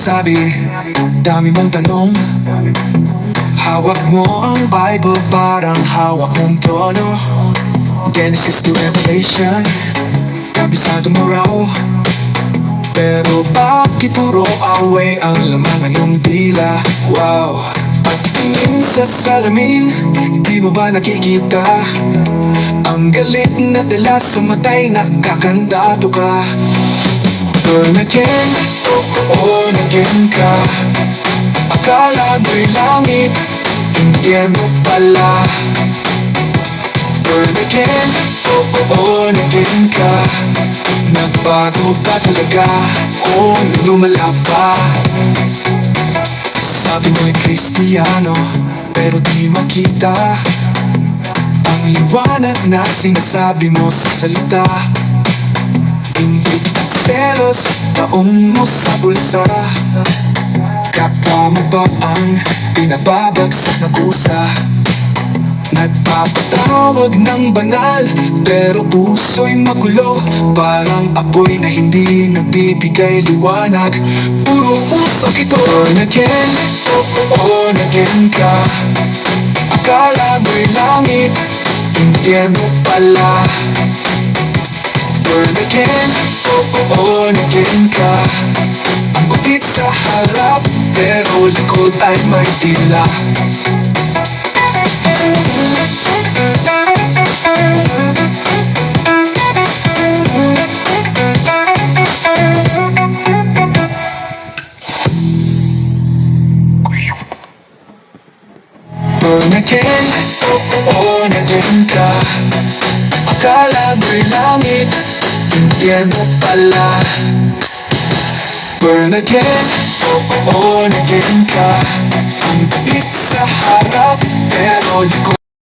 sinasabi, dami mong tanong. Hawak mo ang Bible, parang hawak mong trono. Genesis to Revelation, kabisado mo raw. Pero bakit puro away ang laman ng iyong dila? Wow! Pagtingin sa salamin, di mo ba nakikita ang galit na dala sa matay, nakakandado ka? Born again, born again ka. Akala mo'y langit, hindi mo pala. Born again, born again ka. Nagbago ka talaga, lumala pa. Sabi mo'y Kristiyano, pero di makita ang liwanag na sinasabi mo sa salita. Inggit at selos, taong mo sa bulsa. Kapwa mo ba ang pinababagsak na kusa? Nagpapatawag ng banal, pero puso'y magulo. Parang apoy na hindi nagbibigay liwanag. Puro usok ito. Born again ka. Akala mo'y langit, hindi mo pala. Born again ka. Ang kupit sa harap, pero likod ay may tila. Born again ka. Akala mo'y langit, hindi mo pala. Born again ka. Ang kapit sa harap, pero likod